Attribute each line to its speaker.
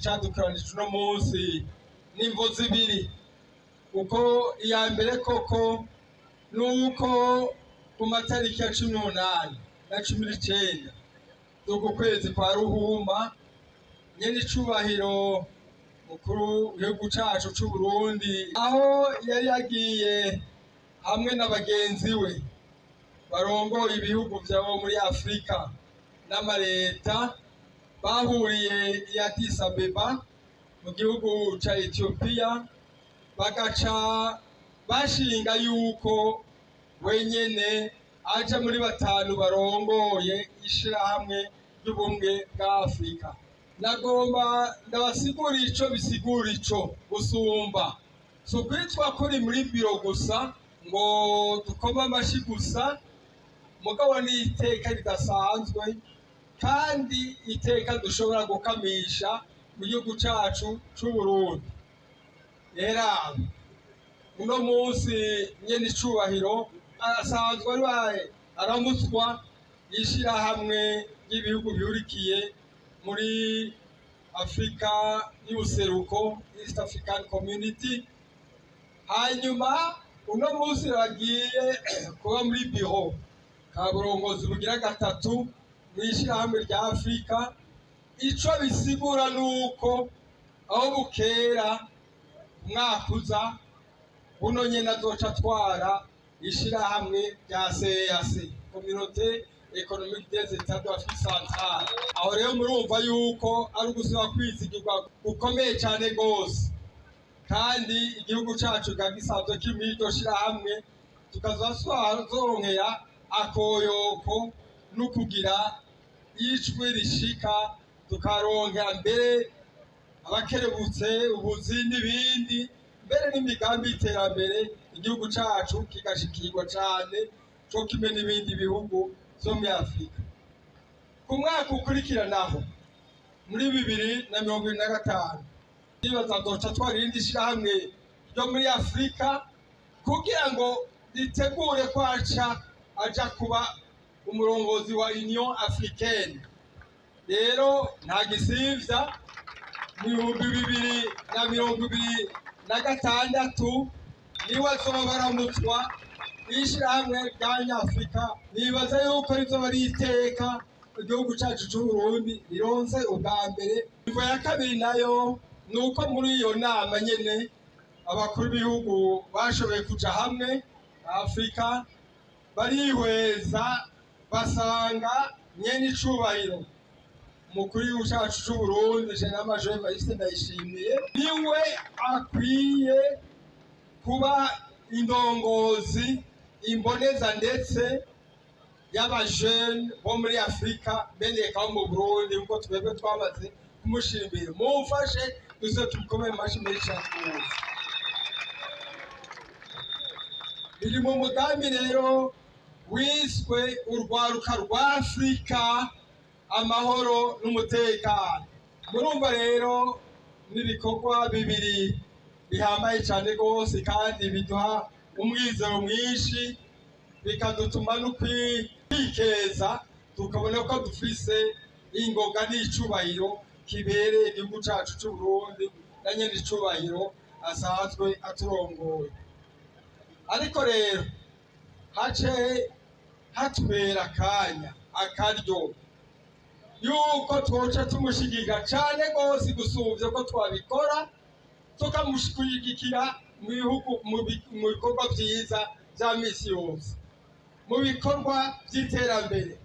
Speaker 1: icadukoranije uno munsi n'imvo zibiri. Uko iya mbere koko nuko ku matariki ya 18 na 19 z'uku kwezi kwa Ruhuma, nyene icubahiro Umukuru w'igihugu cacu c'U Burundi, aho yari yagiye hamwe n'abagenzi we barongoye ibihugu vyabo muri Afrika n'amareta, bahuriye i Addis Abeba mu gihugu ca Ethiopia, bagaca bashinga yuko wenyene aja muri batanu barongoye ishirahamwe ry'Ubumwe bwa Afrika. Nagomba ndabasigura ico bisigura ico gusumba, so kwitwa kuri muri biro gusa ngo dukoma amashi gusa, mugabo ni iteka ridasanzwe kandi iteka dushobora gukamisha mu gihugu cacu c'U Burundi. Era uno munsi nyene icubahiro asanzwe aramutswa ishirahamwe ry'ibihugu bihurikiye muri Afrika y'ubuseruko, East African Community. Hanyuma uno munsi ragiye kuba muri biro ka burongozi bugira gatatu mw'ishirahamwe rya Afrika. Ico bisigura nuko aho bukera umwaka uza uno nyene azoca atwara ishirahamwe rya CEEAC, Communauté Économique des États d'Afrique Centrale. Aho rero murumva yuko ari ugusaba kwizigirwa gukomeye cane gose, kandi igihugu cacu gisanzwe kiri muri iryo shirahamwe, tukazoronkera akoyoko no kugira ijwi rishika, tukaronkera mbere abakerebutse ubuzi n'ibindi, mbere n'imigambi y'iterambere igihugu cacu kigashikirwa cane co kimwe n'ibindi bihugu vyo muri Afrika. Ku mwaka ukurikiranaho muri 2025 nibaza nzoca twara irindi shirahamwe ryo muri Afrika kugira ngo ritegure kwaca aja kuba umurongozi wa Union Africaine. Rero nta gisivya mu 2026 niwe azoba baramutswa ishirahamwe rya Afrika. Nibaza yuko rizoba ari iteka igihugu cacu c'U Burundi rironse ubwa mbere. Imvo ya kabiri nayo nuko muri iyo nama nyene abakuru b'ibihugu bashoboye kuja hamwe Afrika, barihweza basanga nyene icubahiro Umukuru w'igihugu cacu c'U Burundi General Major Ndayishimiye niwe akwiye kuba indongozi imboneza ndetse y'abajene bo muri Afrika, bene kamo mu Burundi, uko twebwe twamaze kumushimbira. Mumfashe duze tukomeye amashi menshi cyane. Biri mu mugambi rero wiswe urwaruka rwa Afrika, amahoro n'umutekano. Murumva rero n'ibikorwa bibiri bihambaye cyane gose kandi biduha umwizero mwinshi, bikadutuma no kwikeza, tukabona ko dufise ingoga n'icubahiro kibereye igihugu cacu c'U Burundi na nyene icubahiro asanzwe aturongoye. Ariko rero hace hatwera akanya akaryo yuko twoca tumushigika cane gose gusuvya ko twabikora, tukamushigikira mu bikorwa vyiza vya misi yose, mu bikorwa vy'iterambere.